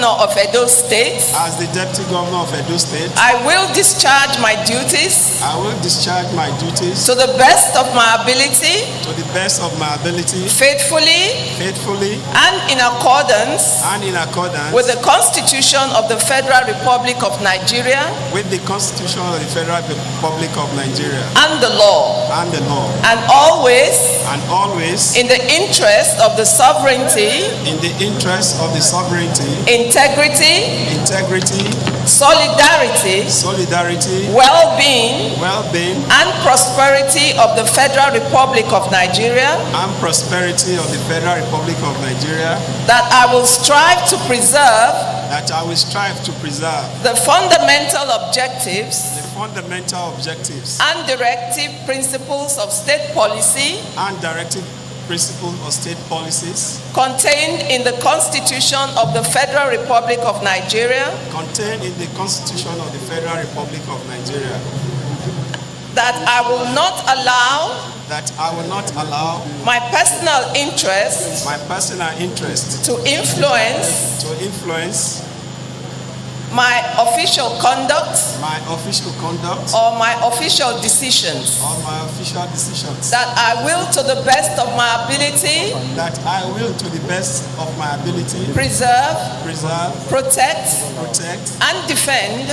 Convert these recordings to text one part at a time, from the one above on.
Governor of Edo State, as the Deputy Governor of Edo State, I will discharge my duties I will discharge my duties to the best of my ability, to the best of my ability, faithfully faithfully, and in accordance with the Constitution of the Federal Republic of Nigeria the Constitution of the Federal Republic of Nigeria and the law, and always in the interest of the sovereignty, integrity, solidarity, well-being, and prosperity of the Federal Republic of Nigeria, that I will strive to preserve the fundamental objectives and directive principles of state policy contained in the Constitution of the Federal Republic of Nigeria, that I will not allow my personal interest to influence my official conduct or my official decisions, that I will to the best of my ability preserve, protect and defend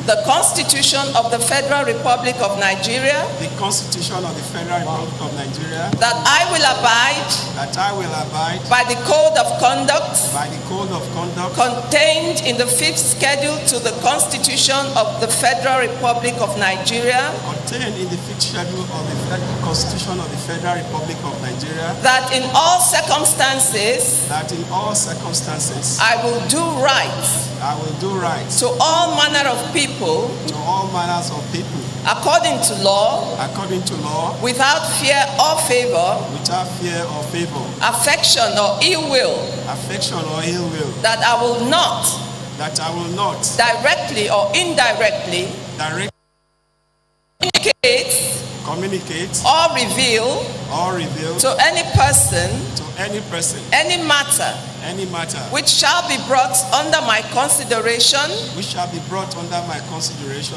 the Constitution of the Federal Republic of Nigeria, that I will abide by the code of conduct contained in the 5th schedule to the Constitution of the Federal Republic of Nigeria, that in all circumstances I will do right to all manner of people according to law, without fear or favor, affection or ill will, that I will not directly or indirectly communicate or reveal to any person any matter which shall be brought under my consideration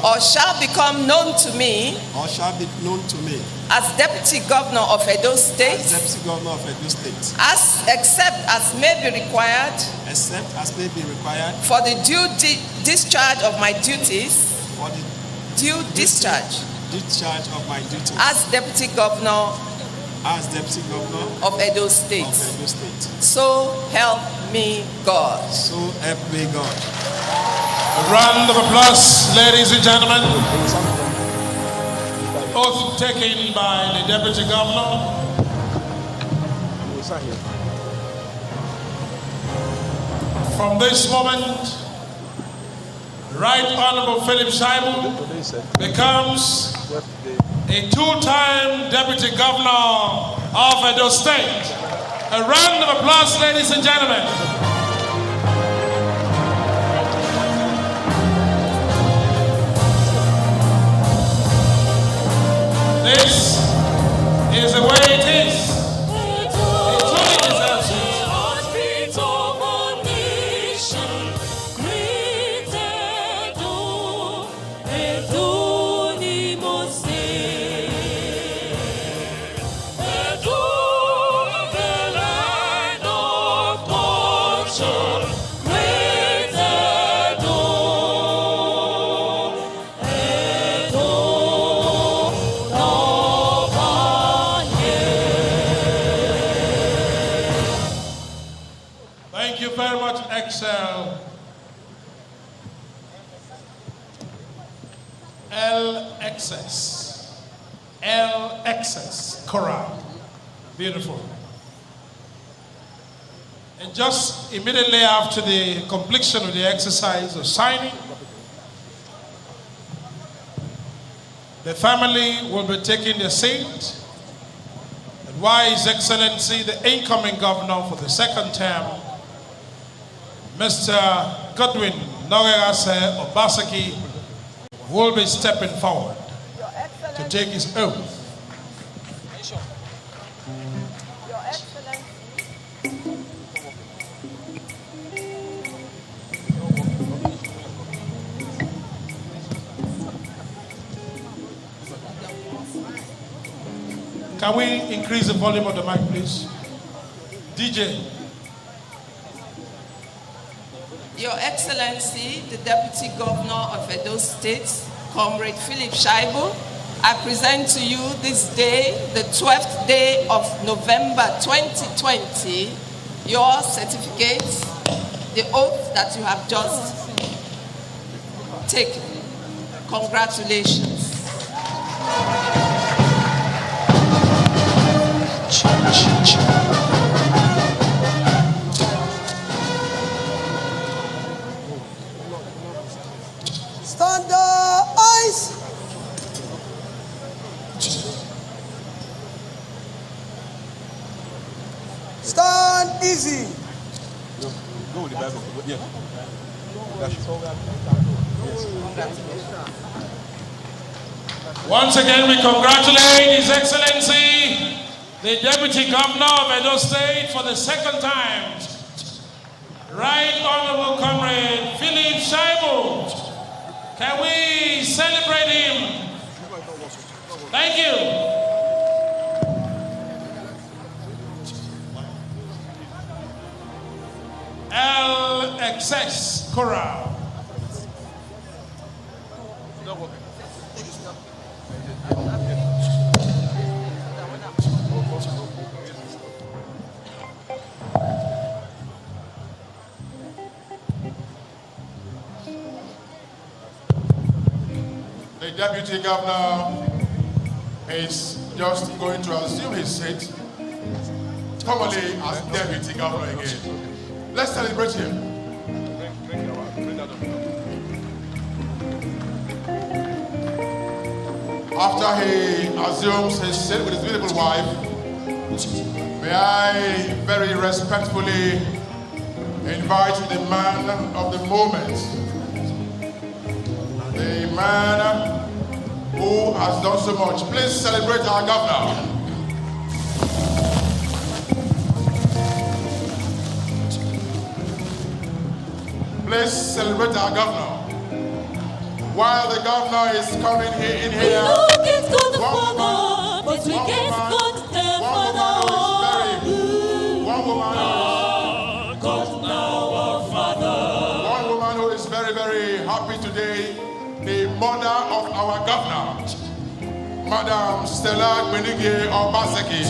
or shall become known to me as Deputy Governor of Edo State, except as may be required for the due discharge of my duties, as Deputy Governor of Edo State. So help me God. A round of applause, ladies and gentlemen. Oath taken by the Deputy Governor. From this moment, Right Honorable Philip Shaibu becomes a two-time Deputy Governor of Edo State. A round of applause, ladies and gentlemen. This is the way it is. It truly deserves it. LXS Chorale. Beautiful. And just immediately after the completion of the exercise of signing, the family will be taking their seat. And while His Excellency, the incoming governor for the second term, Mr. Godwin Obaseki, will be stepping forward to take his oath. Your Excellency. Can we increase the volume of the mic, please? DJ. Your Excellency, the Deputy Governor of Edo State, Comrade Philip Shaibu, I present to you this day, the 12th day of November 2020, your certificate, the oath that you have just taken. Congratulations. Stand eyes. Stand easy. Go with the Bible. Yeah. Once again, we congratulate His Excellency, the Deputy Governor of Edo State for the second time. Right Honorable Comrade Philip Shaibu. Can we celebrate him? Thank you. LXS Choral. The Deputy Governor is just going to assume his seat, formally as Deputy Governor again. Let's celebrate him. After he assumes his seat with his beautiful wife, may I very respectfully invite the man of the moment, the man who has done so much. Please celebrate our governor. Please celebrate our governor. While the governor is coming in here, one woman who is very, very happy today, the mother of our governor, Madam Stella Obaseki,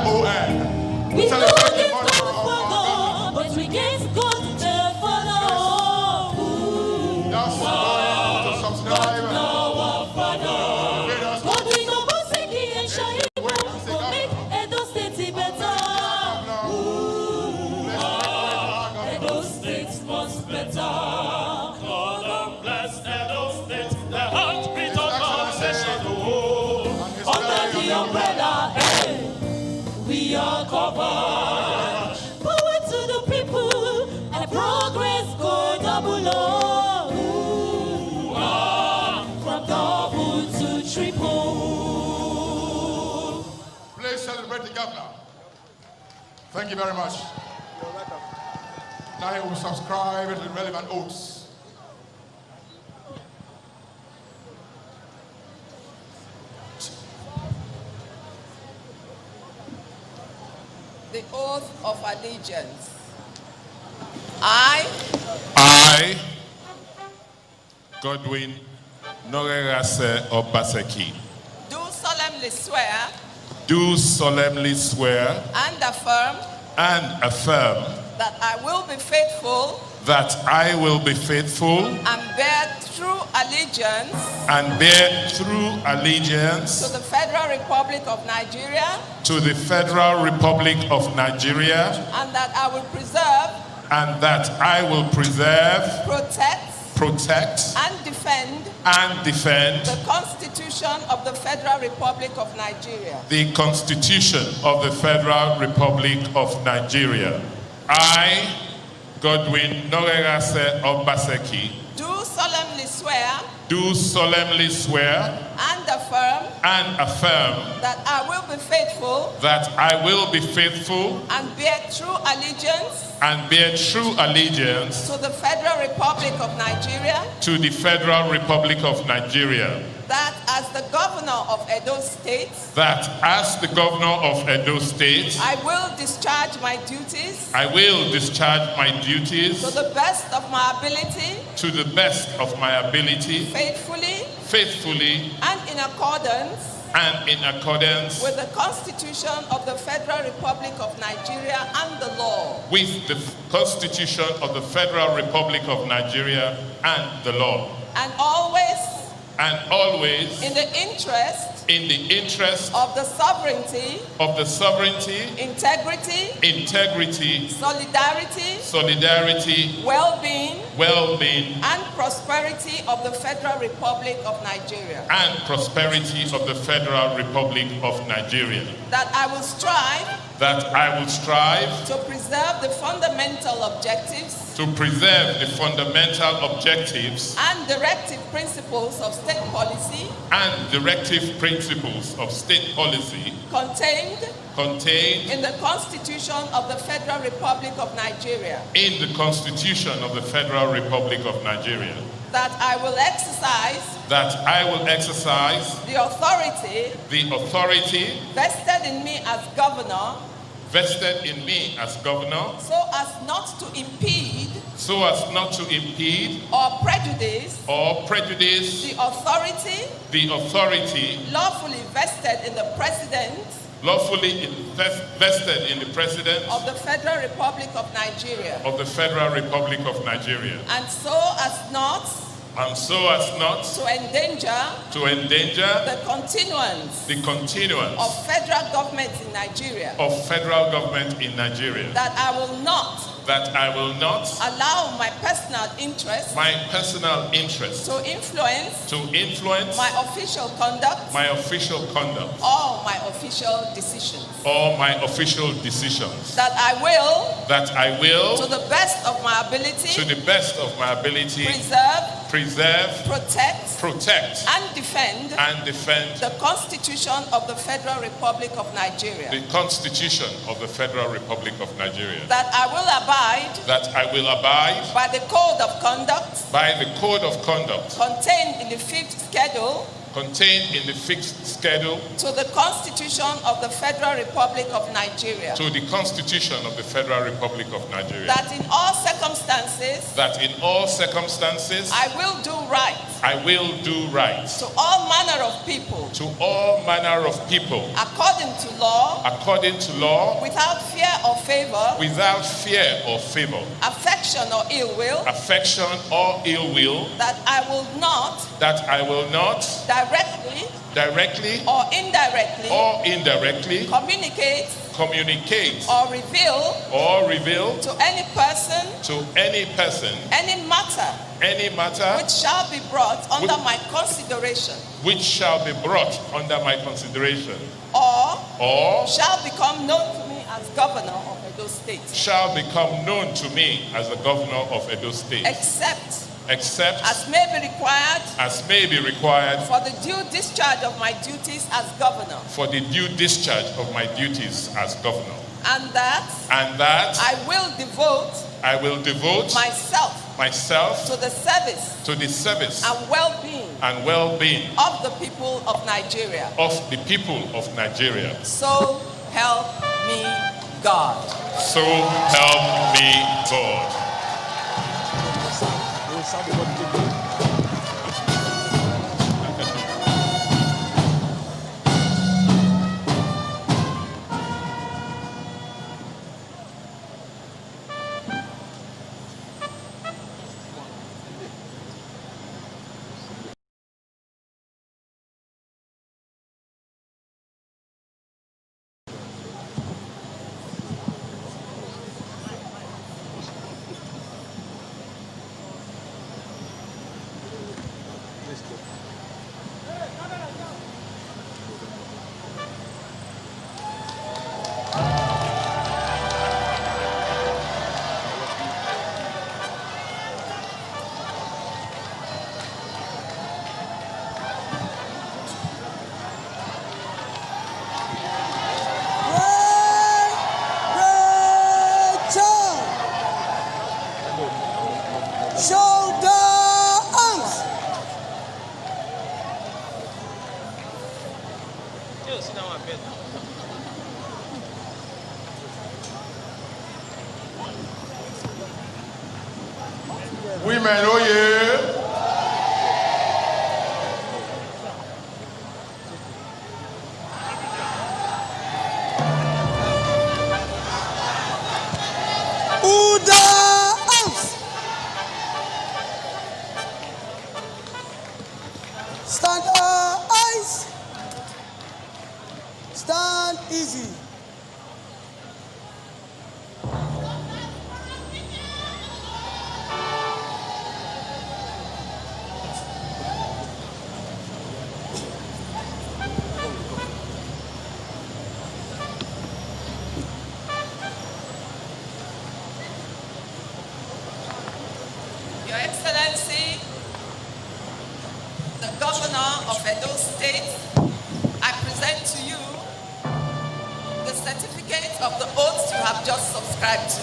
MON. We Celebrate know the it's mother good of for our God, but we can't go to the Father. Just going to subscribe. Governor Obaseki and Shaibu will make Edo State better. Edo State was better. God bless Edo State, the heartbeat of our nation. Under the umbrella, hey, we are covered. Power to the people, and progress go double O. From double to triple. Please celebrate the governor. Thank you very much. Now he will subscribe to the relevant oaths. The oath of allegiance. I, Godwin Norerase Obaseki, do solemnly swear and affirm that I will be faithful and bear true allegiance to the Federal Republic of Nigeria, and that I will preserve, protect, and defend the Constitution of the Federal Republic of Nigeria. the Constitution of the Federal Republic of Nigeria. I, Godwin Norerase Obaseki, do solemnly swear and affirm that I will be faithful and bear true allegiance to the Federal Republic of Nigeria, that as the governor of Edo State, that as the governor of Edo State, I will discharge my duties I will discharge my duties to the best of my ability, to the best of my ability, faithfully, and in accordance with the Constitution of the Federal Republic of Nigeria and the law. With the Constitution of the Federal Republic of Nigeria and the law. And always in the interest of the sovereignty, integrity, solidarity, well-being, and prosperity of the Federal Republic of Nigeria. That I will strive to preserve the fundamental objectives and directive principles of state policy contained in the Constitution of the Federal Republic of Nigeria. That I will exercise the authority vested in me as governor so as not to impede or prejudice the authority lawfully vested in the president of the Federal Republic of Nigeria. And so as not to endanger the continuance of federal government in Nigeria. That I will not allow my personal interest to influence my official conduct or my official decisions. That I will to the best of my ability preserve, protect and defend the Constitution of the Federal Republic of Nigeria. That I will abide by the code of conduct contained in the fifth schedule to the Constitution of the Federal Republic of Nigeria. That in all circumstances I will do right to all manner of people according to law without fear or favor affection or ill will that I will not directly or indirectly communicate or reveal to any person any matter which shall be brought under my consideration or shall become known to me as governor of Edo State. Except as may be required for the due discharge of my duties as governor. And that I will devote myself to the service and well-being of the people of Nigeria. So help me God. Women, oh yeah. Stand eyes. Stand easy. Your Excellency, the Governor of Edo State, I present to you the certificate of the oath you have just subscribed to.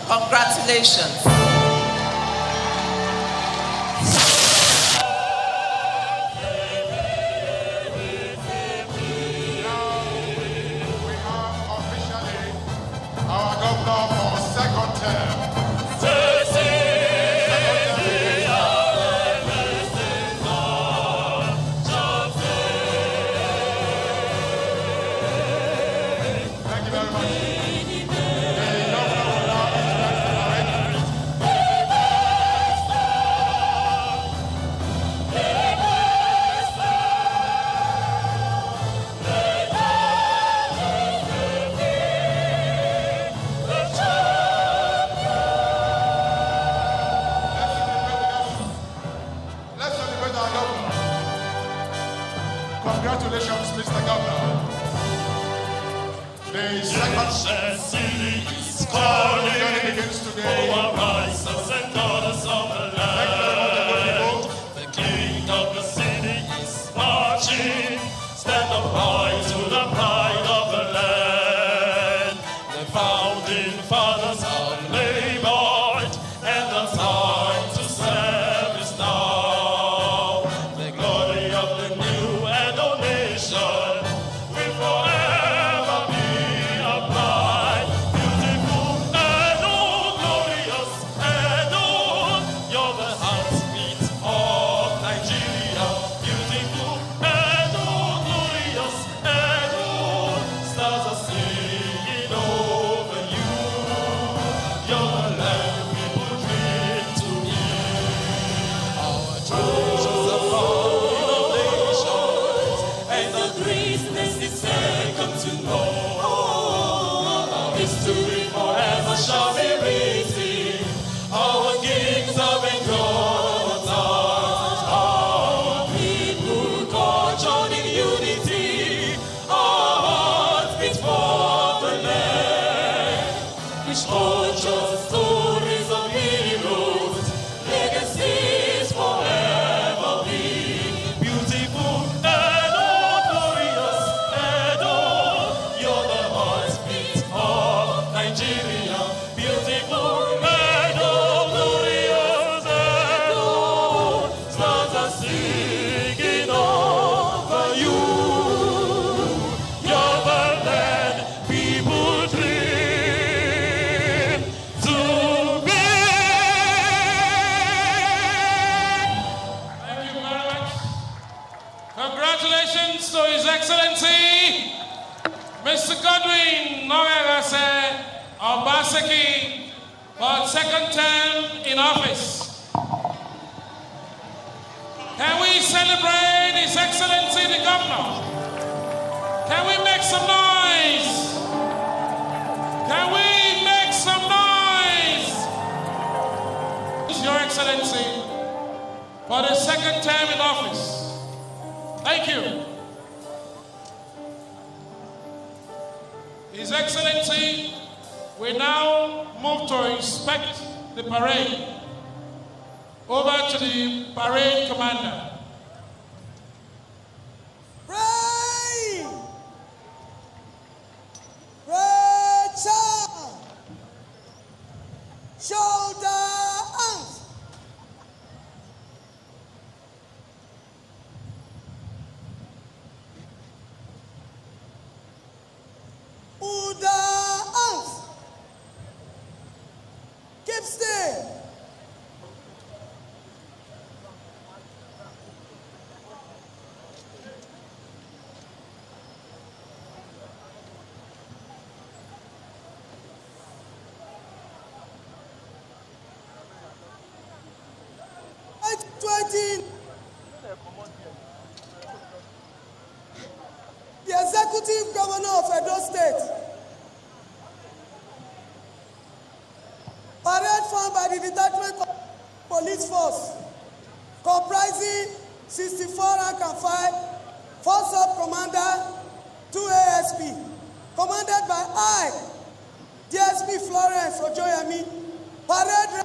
Congratulations. Our governor for second term. Thank you very much. The governor will now instruct the Let's celebrate our governor. Congratulations, Mr. Governor. The second City is journey calling begins for today. our rights, sons and daughters of the land. The king of the city is marching. Stand up high to the pride of the land. The founding fathers have labored, and the time to serve is now. The glory of the new Edo nation will forever be a pride. Beautiful Edo, glorious Edo, you're the heartbeat of Nigeria. Beautiful Edo, glorious Edo, stars are singing over you. You're the land people dream to hear. Our treasures are found in our nations, and the greatness is second to none. Our history forever shall be written. Our kings have endured our people cultured in unity. Our hearts beat for the land, which cultures stories of heroes, legacies forever be. Beautiful Edo, glorious Edo, you're the heartbeat of Nigeria. Beautiful Edo, glorious Edo, stars are singing over you. You're the land people dream to be. Thank you very much. Congratulations to His Excellency, Mr. Godwin Obaseki, for second term in office. Can we celebrate His Excellency the Governor? Can we make some noise? Can we make some noise? Your Excellency, for the second term in office. Thank you. His Excellency, we now move to inspect the parade. Over to the parade commander. Pray. Pressure. Shoulder arms. Uda arms. Keep still. celebrating the Executive Governor of Edo State. Parade formed by the Detachment of Police Force, comprising 64 rank and file, 4 sub-commander, 2 ASP, commanded by I, DSP Florence Ojoyami. Parade.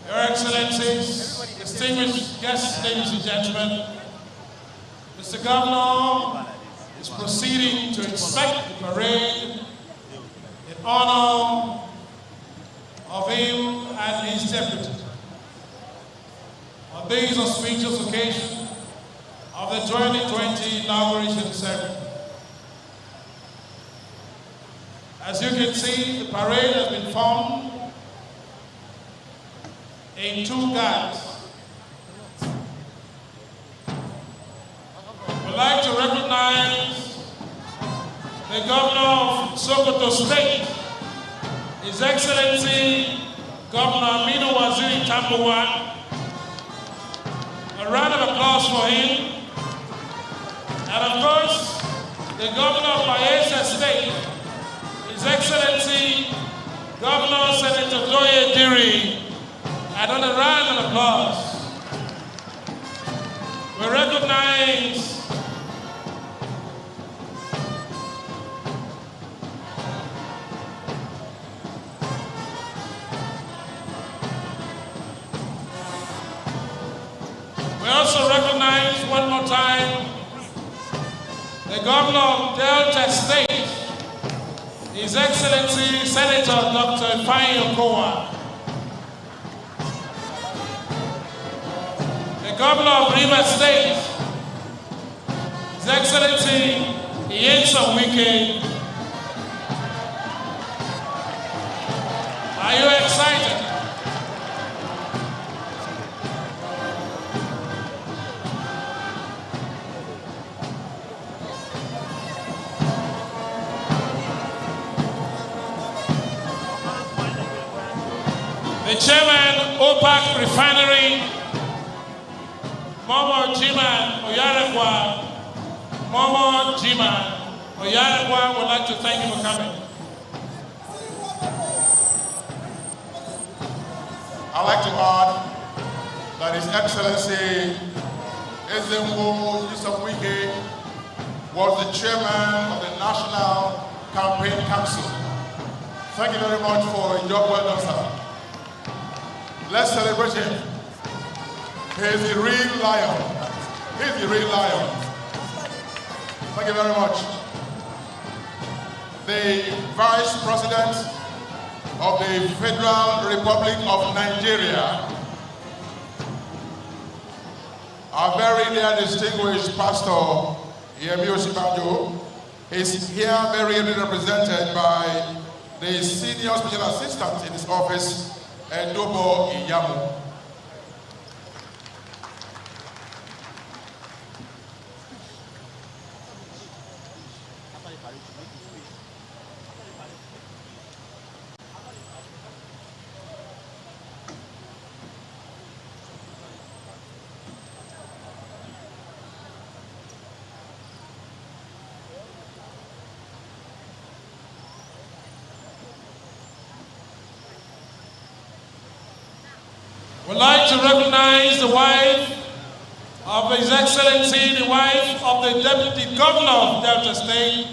Your Excellencies, distinguished guests, ladies and gentlemen, Mr. Governor is proceeding to inspect the parade in honor of him and his deputy. On this auspicious occasion of the 2020 inauguration ceremony. As you can see, the parade has been formed in 2 guards. We'd like to recognize the Governor of Sokoto State, His Excellency Governor Aminu Waziri Tambuwa. A round of applause for him. And of course, the Governor of Bayelsa State, His Excellency Governor Senator Doye Diri. Another round of applause. We recognize one more time the Governor of Delta State, His Excellency Senator Dr. Ifeanyi Okowa. The Governor of Rivers State, His Excellency Igiehon Wike. Are you excited? The Chairman, OPAC Refinery, Momo Jiman Oyarekwa, would like to thank you for coming. I'd like to add that His Excellency Ezenwo Isamwike was the chairman of the National Campaign Council. Thank you very much for your job well done, sir. Let's celebrate him. He's the real lion. He's the real lion. Thank you very much. The Vice President of the Federal Republic of Nigeria, our very dear distinguished Pastor Yemi Osibanjo, is here very ably represented by the Senior Special Assistant in his office, Edobo Iyamu. We'd like to recognize the wife of His Excellency, the wife of the Deputy Governor of Delta State,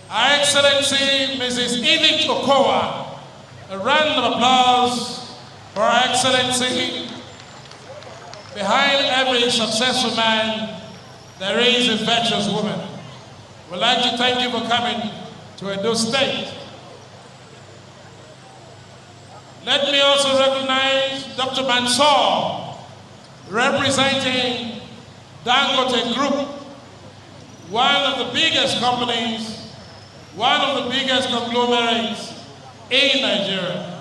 Her Excellency Mrs. Edith Okowa. A round of applause for Her Excellency behind every successful man, there is a virtuous woman. We'd like to thank you for coming to Edo State. Let me also recognize Dr. Mansour, representing Dangote Group, one of the biggest companies, one of the biggest conglomerates in Nigeria.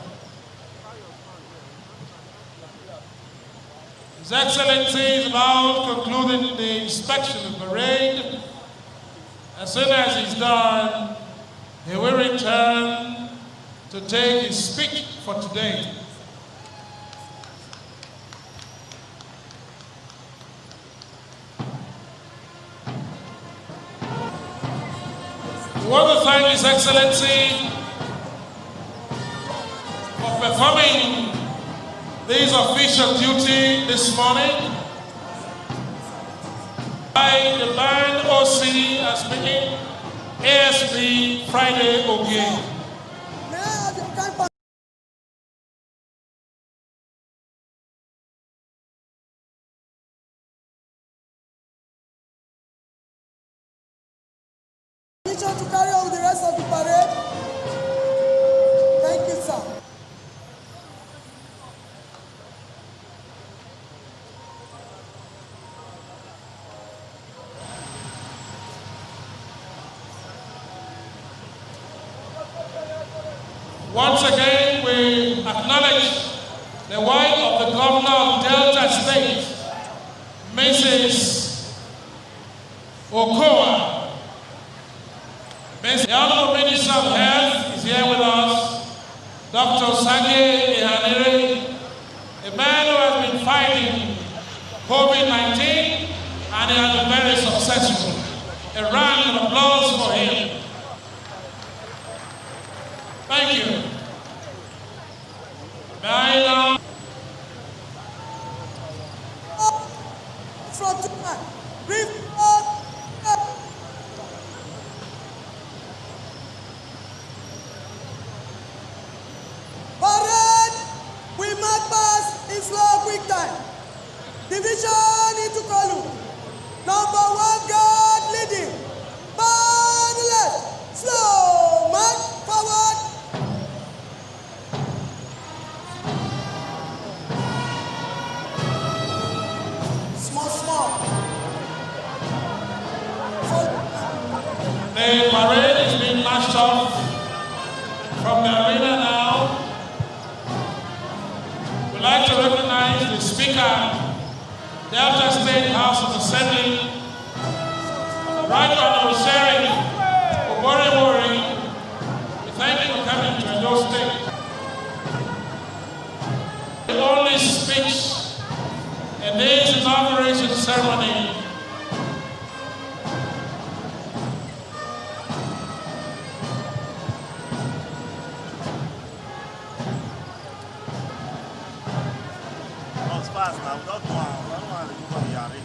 His Excellency is about concluding the inspection of the parade. As soon as he's done, he will return to take his speech for today. We want to thank His Excellency for performing this official duty this morning. By the band OC as speaking, ASP Friday Ogie. To carry on with the rest of the parade. Thank you, sir. Once again, we acknowledge the wife of the Governor of Delta State, Mrs. Okoa. The Honorable Minister of Health is here with us, Dr. Sage Ihanire, a man who has been fighting COVID-19 and he has been very successful. A round of applause for him. Thank you. May I now... From tonight, parade, we march past in slow quick time. Division into column. Number 1 guard leading. Band left. Slow march forward. Small. The parade is being marched off from the arena now. We'd like to recognize the Speaker, Delta State House of Assembly, Right Honorable Sherry Obori. We thank you for coming to Edo State. The only speech in this inauguration ceremony fast now, without one. I don't want to do what we are ready.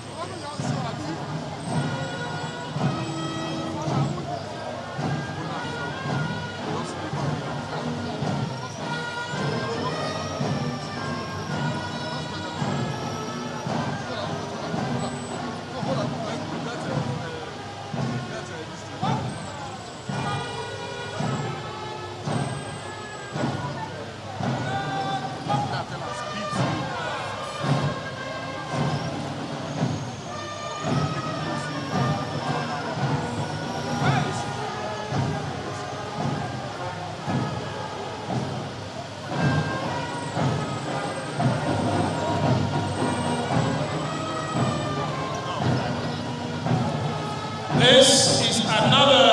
This is another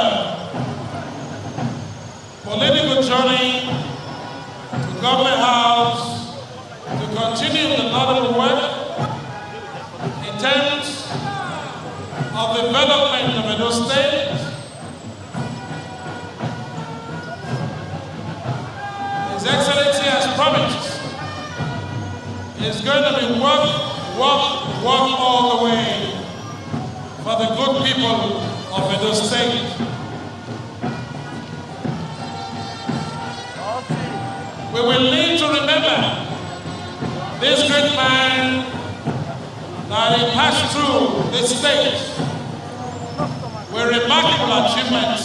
political journey to Government House to continue the laudable work in terms of development of Edo State. His Excellency has promised it's going to be work all the way for the good people of Edo State. We will need to remember this great man that he passed through the state with remarkable achievements.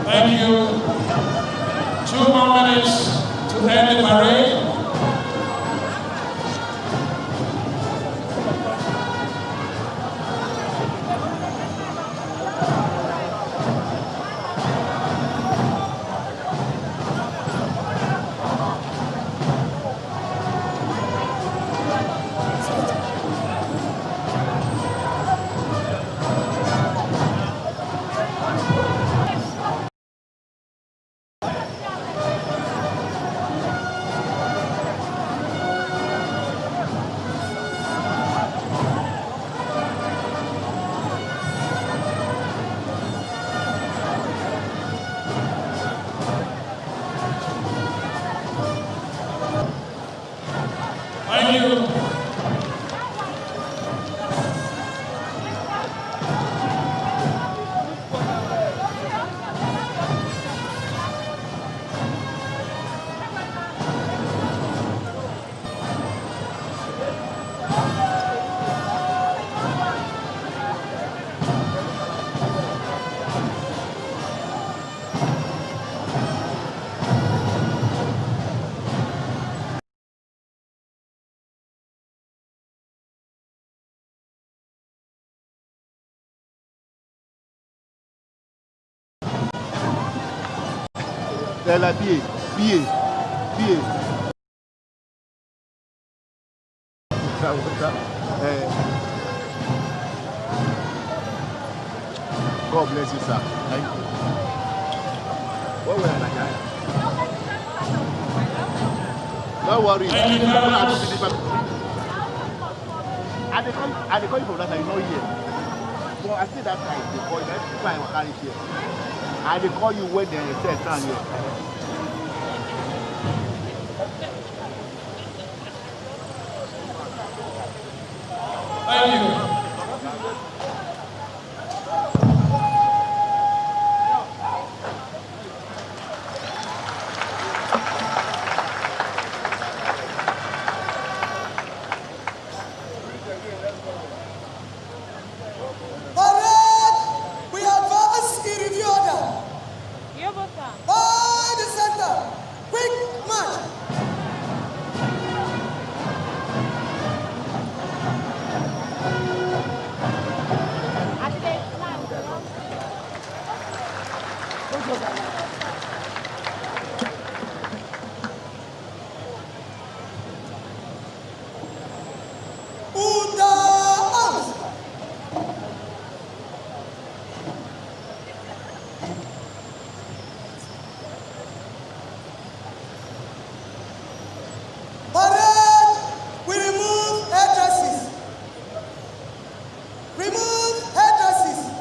Thank you. 2 more minutes to end the parade. Thank you. Elle a pied. God bless you, sir. Thank you. What were I? Don't worry. I call you from that time, not here. So I see that time, they call you. That's why I carry here. I call you when they say stand here. Thank you. Parade, we advance in review order. By the center, quick march. Under arms. Parade, we remove headdresses. Remove headdresses.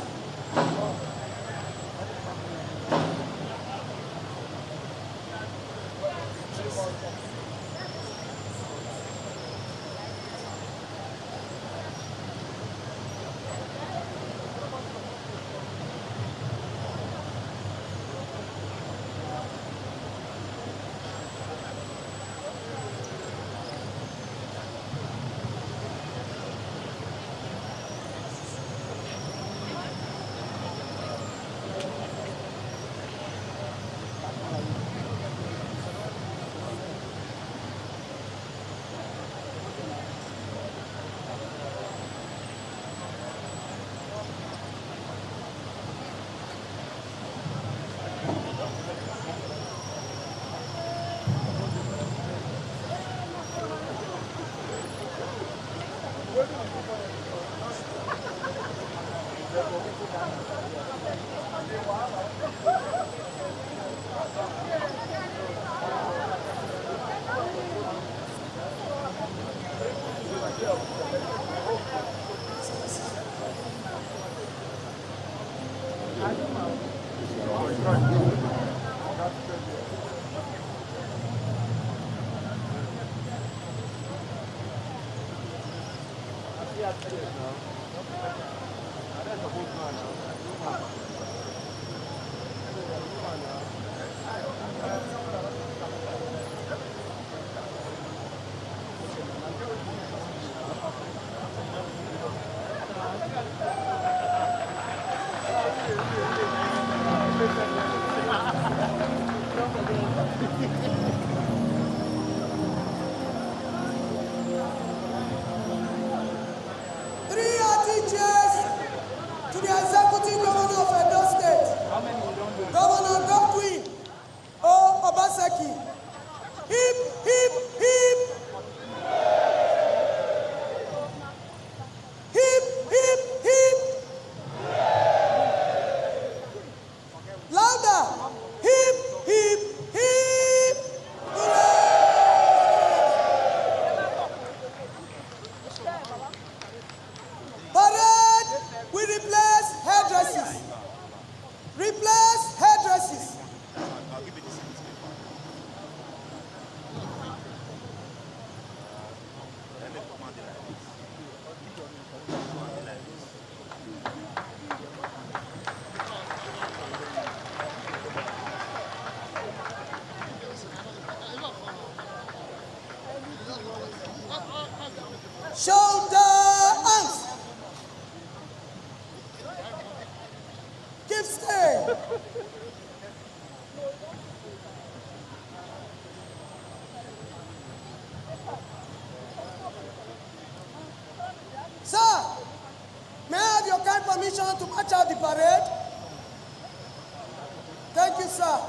Three RTJs to the Executive Governor of Edo State, Governor Obaseki. Hip, hip, hip. Hip, hip, hip. Louder. Hip, hip, hip. Parade, we replace headdresses. Replace headdresses. Shoulder arms. Keep stay. Sir, may I have your kind permission to march out the parade? Thank you, sir.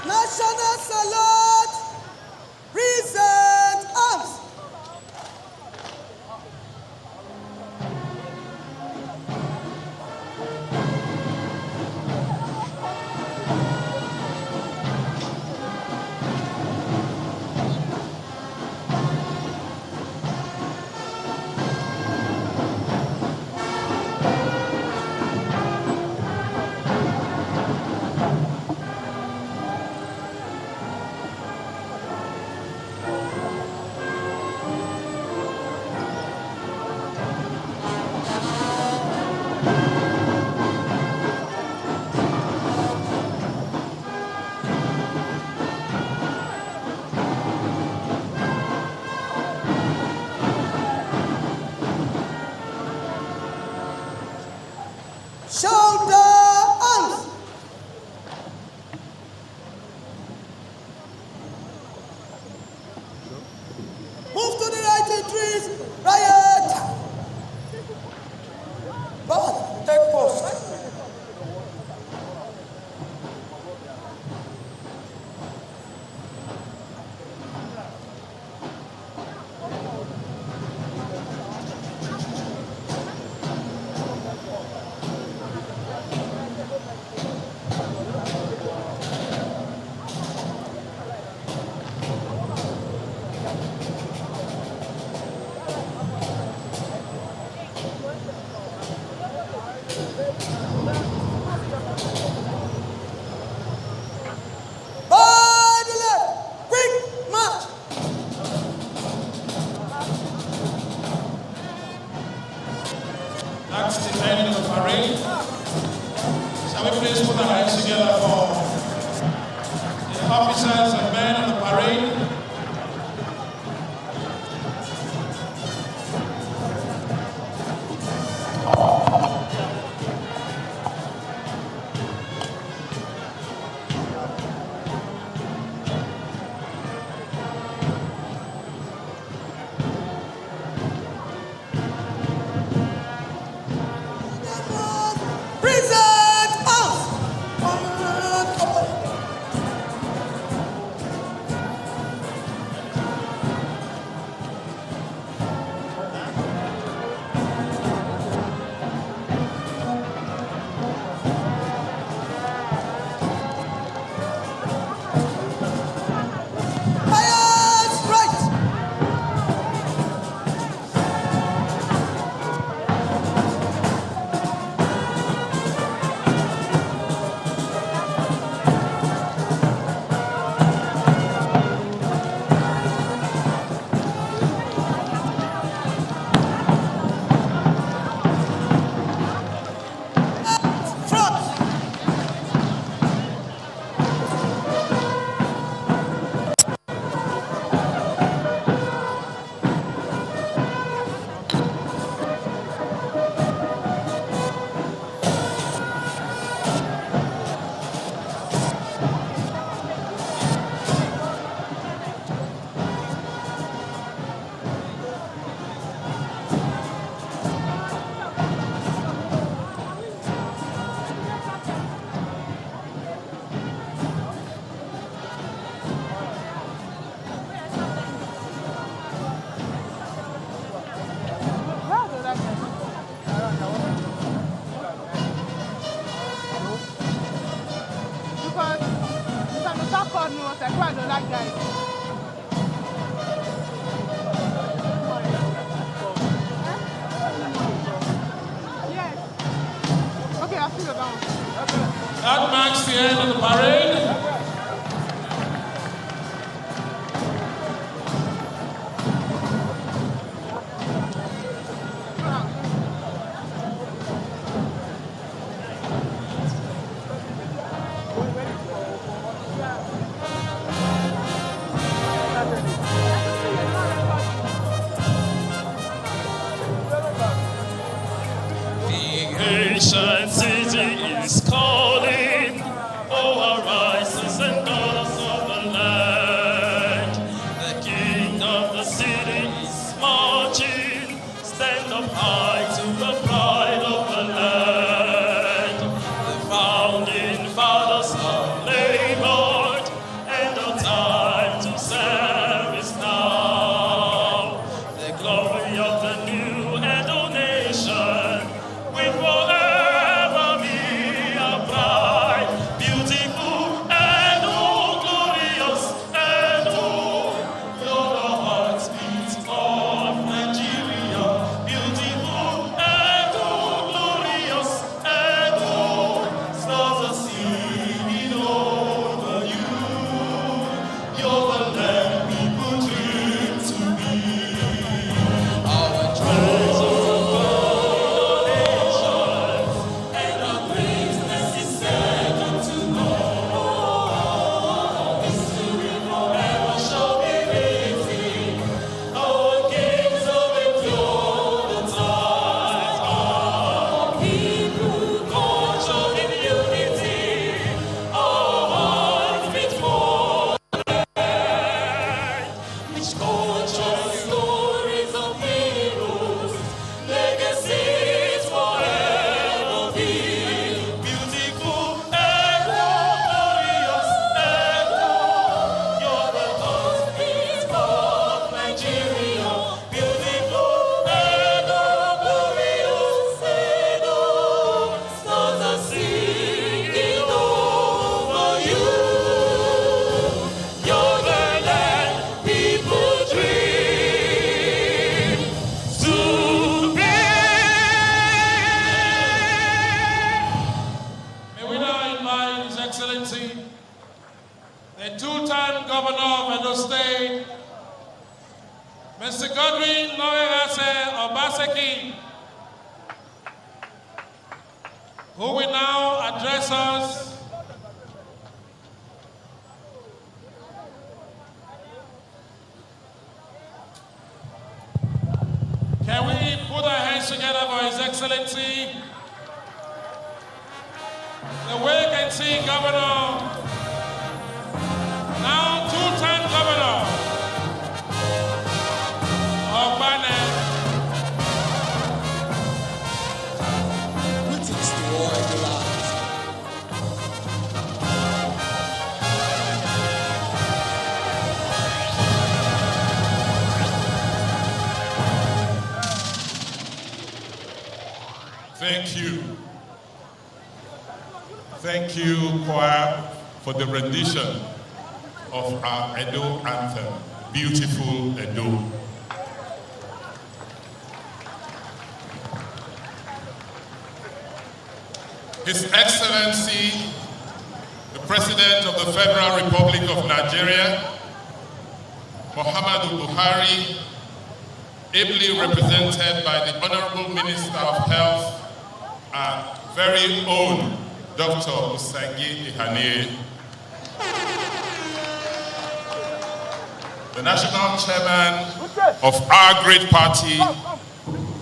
National salute. Present arms. we please put our hands together for the officers and men on the parade? That marks the end of the parade. Ancient city is calling, oh arise, sons and daughters of the land. The king of the city is marching, stand up high to the pride of the land. The founding fathers have labored, and the time to serve is now. The glory of the new Edo nation will forever be a bride, beautiful and oh, glorious and oh, you're the heartbeat of Nigeria, beautiful and oh, glorious and oh, stars are singing over you, you're the land people dream to be, our treasure. The two-time Governor of Edo State, Mr. Governor Obaseki, who will now address us. Can we put our hands together for His Excellency, the vacancy Governor, now two-time Governor of Benin. Greetings to all the land. Thank you. Thank you, choir, for the rendition of our Edo anthem, Beautiful Edo. His Excellency, the President of the Federal Republic of Nigeria, Muhammadu Buhari, ably represented by the Honorable Minister of Health, our very own Dr. Igiehon, the National Chairman of our great party,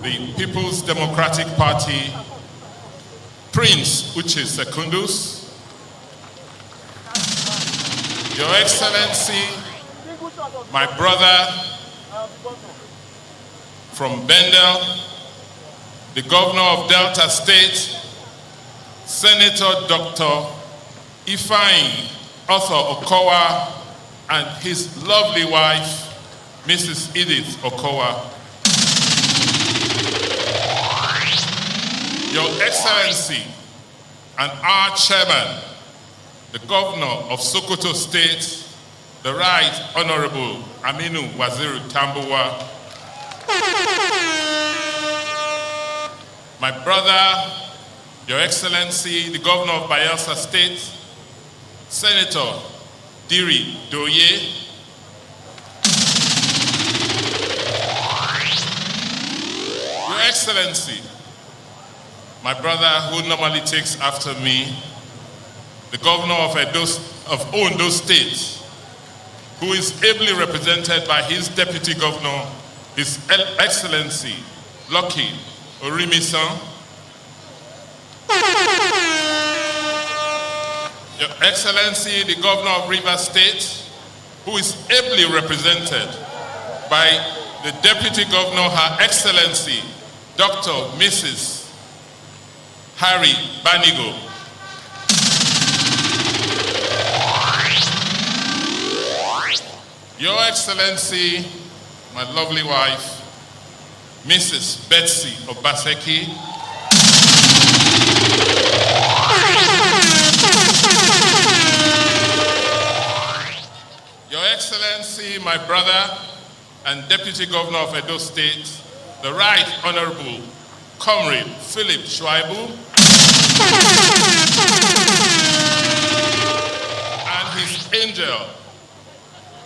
the People's Democratic Party, Prince Uche Secondus, Your Excellency, my brother from Bendel, the Governor of Delta State, Senator Dr. Ifeanyi Arthur Okowa, and his lovely wife, Mrs. Edith Okowa. Your Excellency and our Chairman, the Governor of Sokoto State, the Right Honorable Aminu Waziri Tambuwa, my brother, Your Excellency, the Governor of Bayelsa State, Senator Diri Doye, Your Excellency, my brother who normally takes after me, the Governor of Ondo State, who is ably represented by his Deputy Governor, His Excellency Lucky Orimisan, Your Excellency, the Governor of Rivers State, who is ably represented by the Deputy Governor, Her Excellency, Dr. Mrs. Harry Banigo. Your Excellency, my lovely wife, Mrs. Betsy Obaseki, Your Excellency, my brother and Deputy Governor of Edo State, the Right Honorable Comrade Philip Shuaibu, and his angel,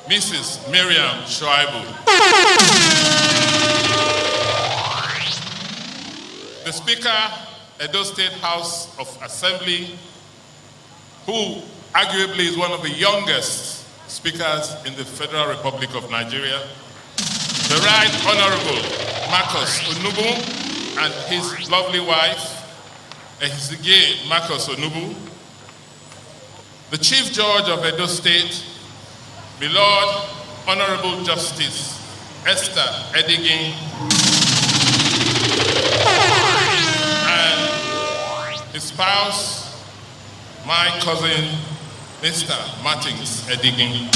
Mrs. Miriam Shuaibu. The Speaker, Edo State House of Assembly, who arguably is one of the youngest speakers in the Federal Republic of Nigeria, the Right Honorable Marcus Onubu and his lovely wife, Igiehon Marcus Onubu, the Chief Judge of Edo State, my Lord Honorable Justice Esther Edigin, and his spouse, my cousin, Mr. Martins Edigin.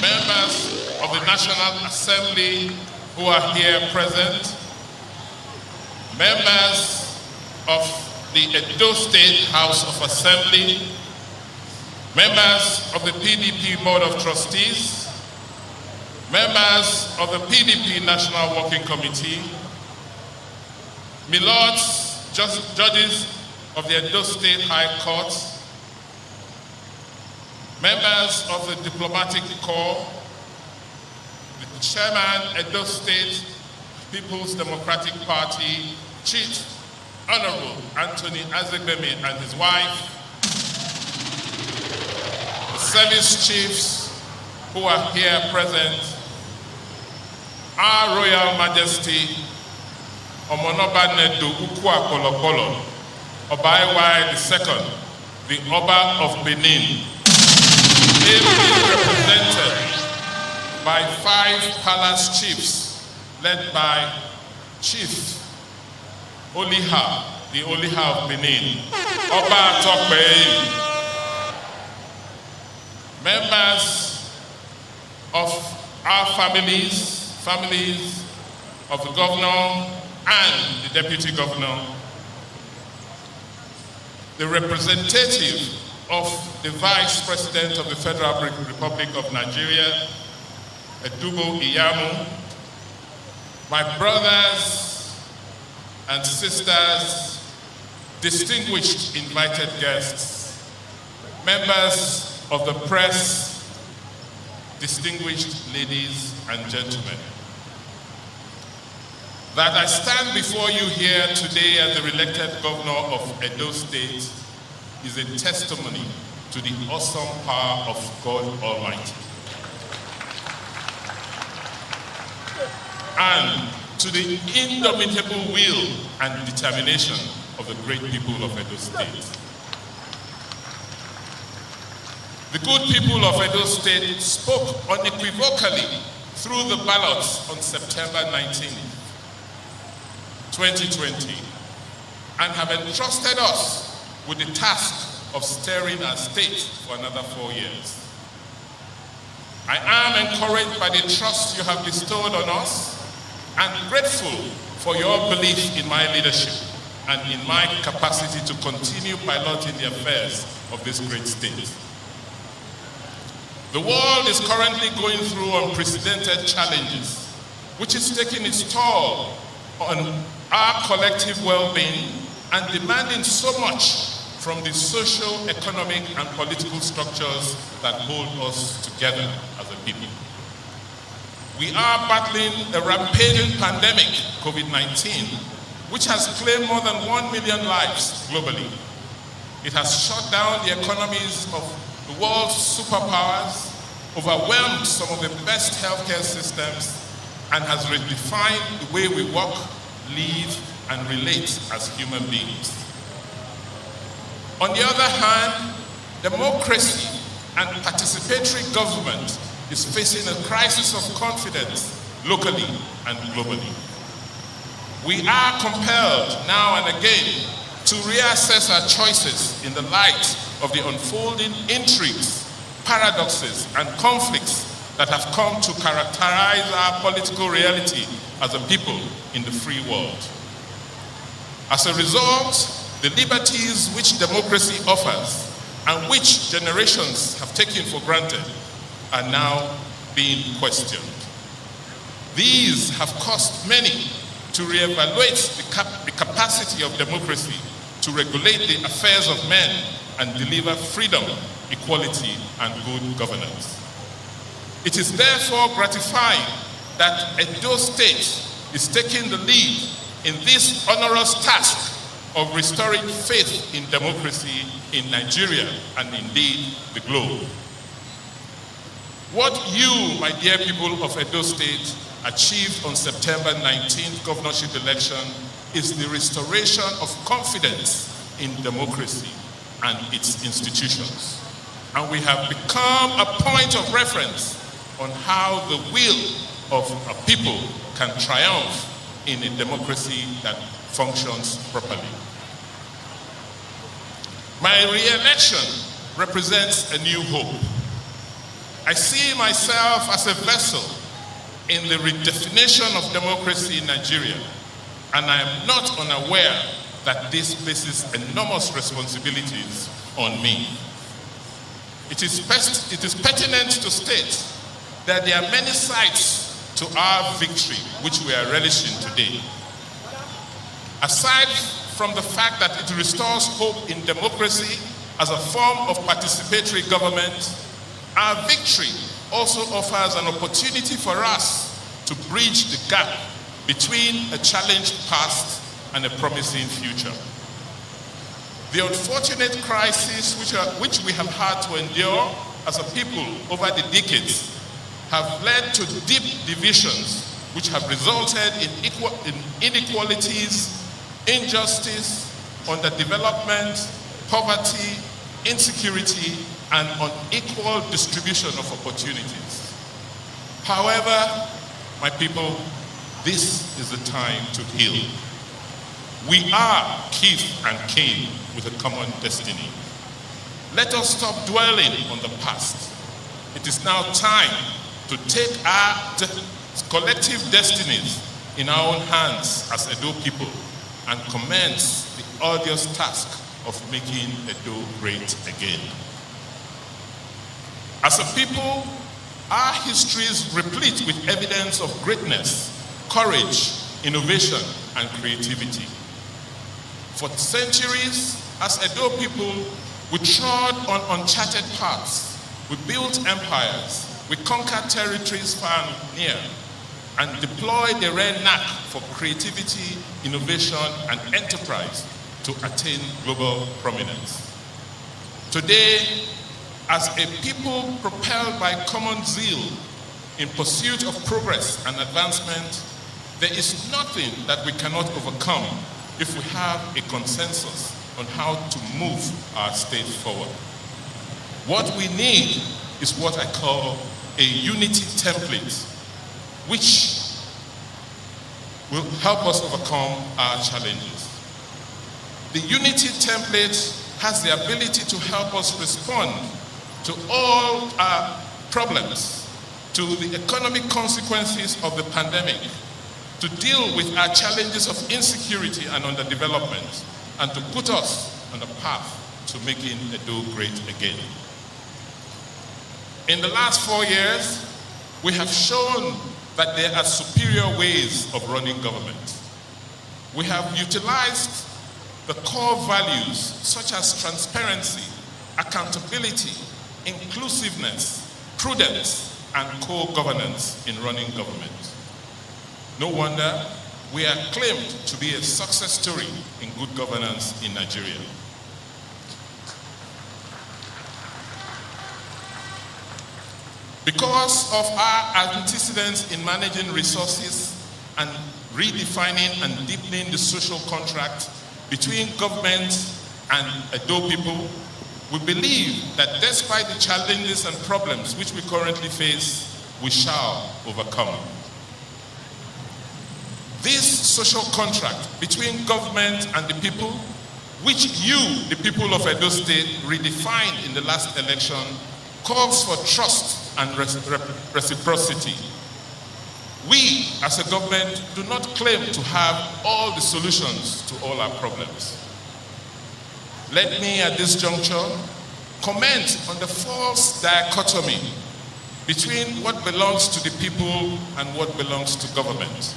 Members of the National Assembly who are here present, members of the Edo State House of Assembly, members of the PDP Board of Trustees, members of the PDP National Working Committee, my lords, judges of the Edo State High Court, members of the Diplomatic Corps, the Chairman, Edo State People's Democratic Party, Chief Honorable Anthony Azegbemi and his wife, the service chiefs who are here present, Our Royal Majesty Omonoba Nedu Ukwa Kolokolo, Obaiwai II, the Oba of Benin, ably represented by 5 palace chiefs led by Chief Oliha, the Oliha of Benin, Oba Tokpe, members of our families of the governor and the deputy governor, the representative of the Vice President of the Federal Republic of Nigeria, Edubo Iyamu, my brothers and sisters, distinguished invited guests, members of the press, distinguished ladies and gentlemen. That I stand before you here today as the elected governor of Edo State is a testimony to the awesome power of God Almighty and to the indomitable will and determination of the great people of Edo State. The good people of Edo State spoke unequivocally through the ballots on September 19, 2020, and have entrusted us with the task of steering our state for another 4 years. I am encouraged by the trust you have bestowed on us and grateful for your belief in my leadership and in my capacity to continue piloting the affairs of this great state. The world is currently going through unprecedented challenges, which is taking its toll on our collective well-being and demanding so much from the social, economic, and political structures that hold us together as a people. We are battling a rampaging pandemic, COVID-19, which has claimed more than 1 million lives globally. It has shut down the economies of the world's superpowers, overwhelmed some of the best healthcare systems, and has redefined the way we work, live, and relate as human beings. On the other hand, democracy and participatory government is facing a crisis of confidence locally and globally. We are compelled now and again to reassess our choices in the light of the unfolding intrigues, paradoxes, and conflicts that have come to characterize our political reality as a people in the free world. As a result, the liberties which democracy offers and which generations have taken for granted are now being questioned. These have caused many to reevaluate the capacity of democracy to regulate the affairs of men and deliver freedom, equality, and good governance. It is therefore gratifying that Edo State is taking the lead in this onerous task of restoring faith in democracy in Nigeria and indeed the globe. What you, my dear people of Edo State, achieved on September 19th governorship election is the restoration of confidence in democracy and its institutions. And we have become a point of reference on how the will of a people can triumph in a democracy that functions properly. My re-election represents a new hope. I see myself as a vessel in the redefinition of democracy in Nigeria, and I am not unaware that this places enormous responsibilities on me. It is pertinent to state that there are many sides to our victory which we are relishing today. Aside from the fact that it restores hope in democracy as a form of participatory government, our victory also offers an opportunity for us to bridge the gap between a challenged past and a promising future. The unfortunate crises which we have had to endure as a people over the decades have led to deep divisions which have resulted in inequalities, injustice, underdevelopment, poverty, insecurity, and unequal distribution of opportunities. However, my people, this is the time to heal. We are kith and kin with a common destiny. Let us stop dwelling on the past. It is now time to take our collective destinies in our own hands as Edo people and commence the arduous task of making Edo great again. As a people, our history is replete with evidence of greatness, courage, innovation, and creativity. For centuries, as Edo people, we trod on uncharted paths. We built empires. We conquered territories far and near, and deployed the rare knack for creativity, innovation, and enterprise to attain global prominence. Today, as a people propelled by common zeal in pursuit of progress and advancement, there is nothing that we cannot overcome if we have a consensus on how to move our state forward. What we need is what I call a unity template, which will help us overcome our challenges. The unity template has the ability to help us respond to all our problems, to the economic consequences of the pandemic, to deal with our challenges of insecurity and underdevelopment, and to put us on a path to making Edo great again. In the last 4 years, we have shown that there are superior ways of running government. We have utilized the core values such as transparency, accountability, inclusiveness, prudence, and co-governance in running government. No wonder we are claimed to be a success story in good governance in Nigeria. Because of our antecedents in managing resources and redefining and deepening the social contract between government and Edo people, we believe that despite the challenges and problems which we currently face, we shall overcome. This social contract between government and the people, which you, the people of Edo State, redefined in the last election, calls for trust and reciprocity. We, as a government, do not claim to have all the solutions to all our problems. Let me, at this juncture, comment on the false dichotomy between what belongs to the people and what belongs to government.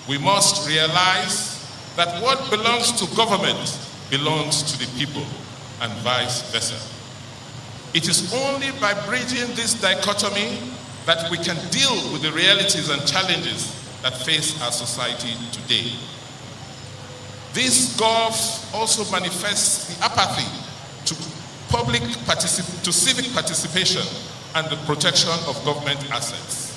We must realize that what belongs to government belongs to the people, and vice versa. It is only by bridging this dichotomy that we can deal with the realities and challenges that face our society today. This gulf also manifests the apathy to civic participation and the protection of government assets.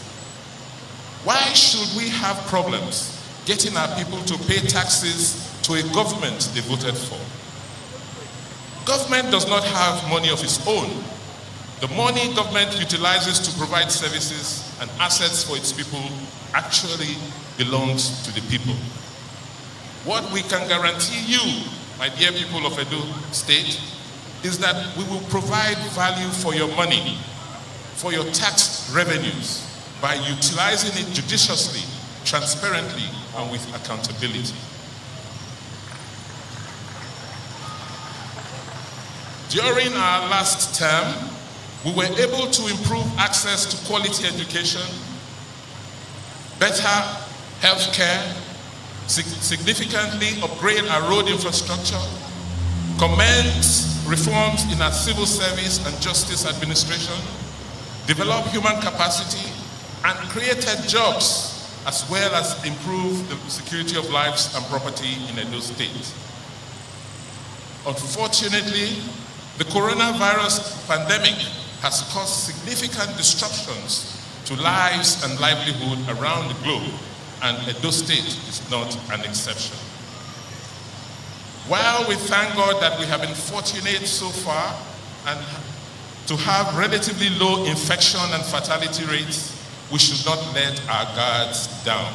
Why should we have problems getting our people to pay taxes to a government they voted for? Government does not have money of its own. The money government utilizes to provide services and assets for its people actually belongs to the people. What we can guarantee you, my dear people of Edo State, is that we will provide value for your money, for your tax revenues, by utilizing it judiciously, transparently, and with accountability. During our last term, we were able to improve access to quality education, better health care, significantly upgrade our road infrastructure, commence reforms in our civil service and justice administration, develop human capacity, and created jobs as well as improve the security of lives and property in Edo State. Unfortunately, the coronavirus pandemic has caused significant disruptions to lives and livelihood around the globe, and Edo State is not an exception. While we thank God that we have been fortunate so far and to have relatively low infection and fatality rates, we should not let our guards down.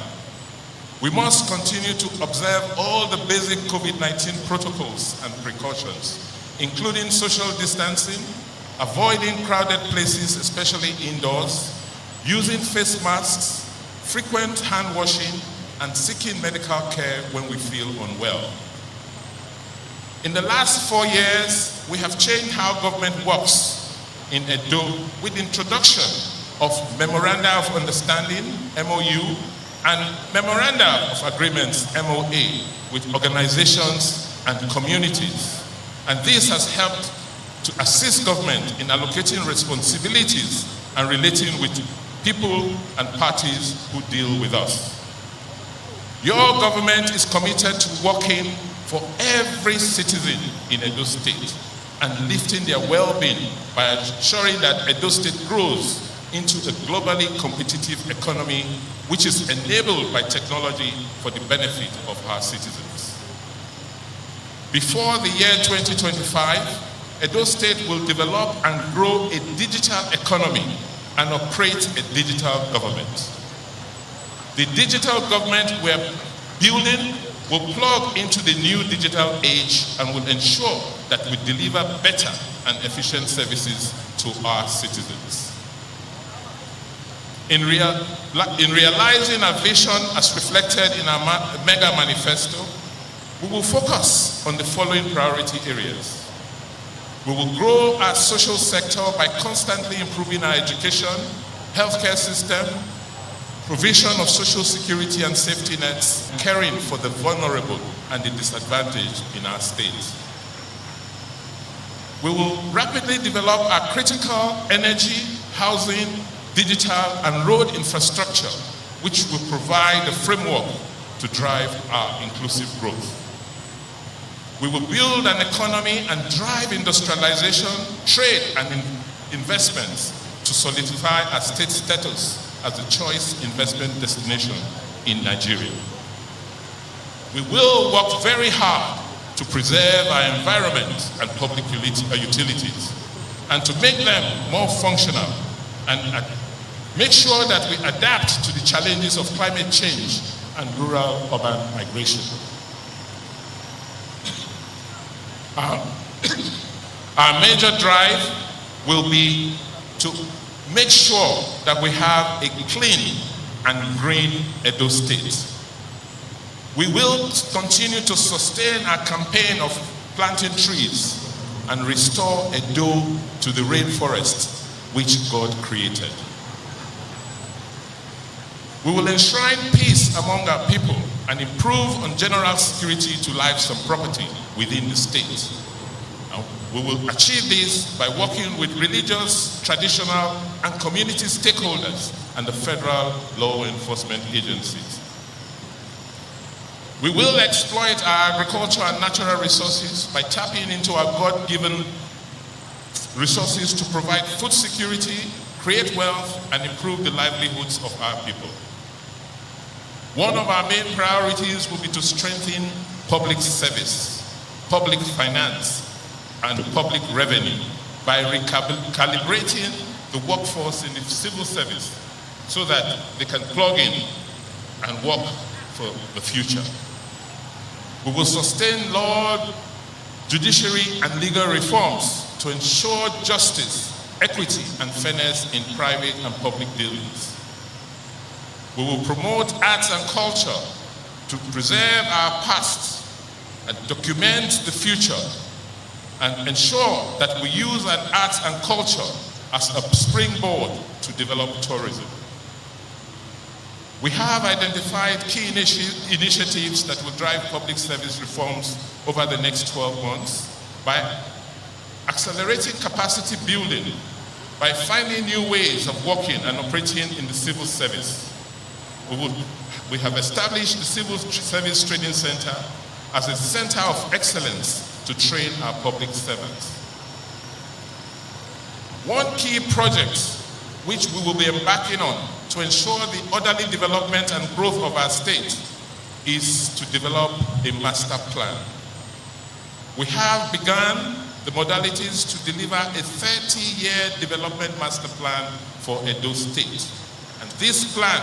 We must continue to observe all the basic COVID-19 protocols and precautions, including social distancing, avoiding crowded places, especially indoors, using face masks, frequent hand washing, and seeking medical care when we feel unwell. In the last 4 years, we have changed how government works in Edo with the introduction of Memoranda of Understanding, MOU, and Memoranda of Agreements, MOA, with organizations and communities. And this has helped to assist government in allocating responsibilities and relating with people and parties who deal with us. Your government is committed to working for every citizen in Edo State and lifting their well-being by ensuring that Edo State grows into a globally competitive economy which is enabled by technology for the benefit of our citizens. Before the year 2025, Edo State will develop and grow a digital economy and operate a digital government. The digital government we're building will plug into the new digital age and will ensure that we deliver better and efficient services to our citizens. In realizing our vision as reflected in our mega manifesto, we will focus on the following priority areas. We will grow our social sector by constantly improving our education, healthcare system, provision of social security and safety nets, caring for the vulnerable and the disadvantaged in our state. We will rapidly develop our critical energy, housing, digital, and road infrastructure, which will provide the framework to drive our inclusive growth. We will build an economy and drive industrialization, trade, and investments to solidify our state status as a choice investment destination in Nigeria. We will work very hard to preserve our environment and public utilities and to make them more functional and make sure that we adapt to the challenges of climate change and rural-urban migration. Our major drive will be to make sure that we have a clean and green Edo State. We will continue to sustain our campaign of planting trees and restore Edo to the rainforest which God created. We will enshrine peace among our people and improve on general security to lives and property within the state. We will achieve this by working with religious, traditional, and community stakeholders and the federal law enforcement agencies. We will exploit our agricultural and natural resources by tapping into our God-given resources to provide food security, create wealth, and improve the livelihoods of our people. One of our main priorities will be to strengthen public service, public finance, and public revenue by recalibrating the workforce in the civil service so that they can plug in and work for the future. We will sustain law, judiciary, and legal reforms to ensure justice, equity, and fairness in private and public dealings. We will promote arts and culture to preserve our past and document the future and ensure that we use our arts and culture as a springboard to develop tourism. We have identified key initiatives that will drive public service reforms over the next 12 months by accelerating capacity building, by finding new ways of working and operating in the civil service. We will we have established the Civil Service Training Center as a center of excellence to train our public servants. One key project which we will be embarking on to ensure the orderly development and growth of our state is to develop a master plan. We have begun the modalities to deliver a 30-year development master plan for Edo State. And this plan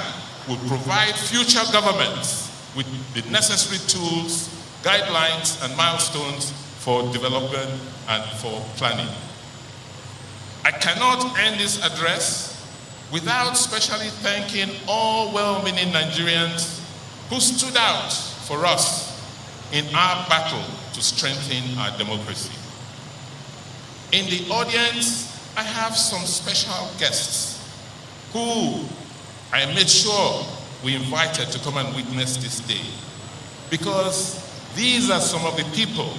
will provide future governments with the necessary tools, guidelines, and milestones for development and for planning. I cannot end this address without specially thanking all well-meaning Nigerians who stood out for us in our battle to strengthen our democracy. In the audience, I have some special guests who I made sure we invited to come and witness this day, because these are some of the people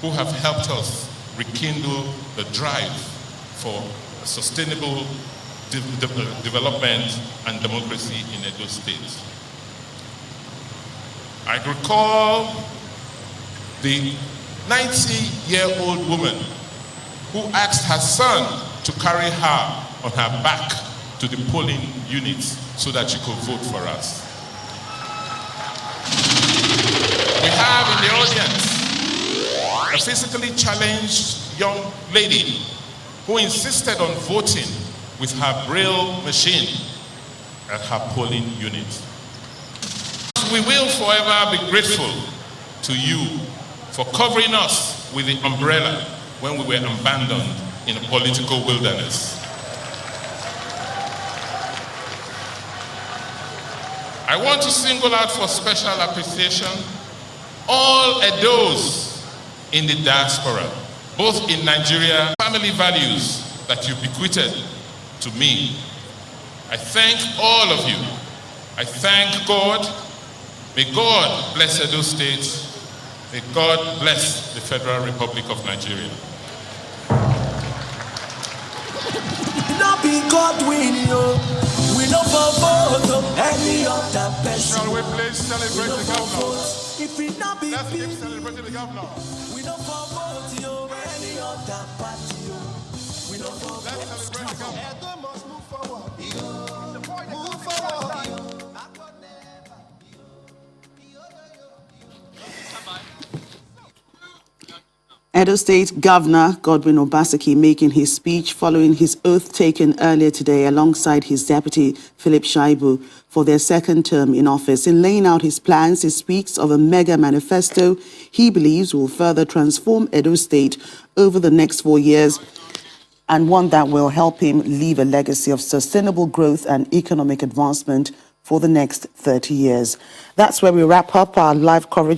who have helped us rekindle the drive for sustainable development and democracy in Edo State. I recall the 90-year-old woman who asked her son to carry her on her back to the polling units so that she could vote for us. We have in the audience a physically challenged young lady who insisted on voting with her braille machine at her polling unit. We will forever be grateful to you for covering us with the umbrella when we were abandoned in a political wilderness. I want to single out for special appreciation all Edos in the diaspora, both in Nigeria, family values that you bequeathed to me. I thank all of you. I thank God. May God bless Edo State. May God bless the Federal Republic of Nigeria. Not be God win you. We don't vote any other person. Shall we please celebrate the governor? If it not be Let's keep celebrating the governor. we don't vote you any other party. We don't vote. Let's celebrate the governor. Edo must move forward. Move forward. Edo State Governor Godwin Obaseki making his speech following his oath taken earlier today alongside his deputy Philip Shaibu for their second term in office. In laying out his plans, he speaks of a mega manifesto he believes will further transform Edo State over the next 4 years, and one that will help him leave a legacy of sustainable growth and economic advancement for the next 30 years. That's where we wrap up our live coverage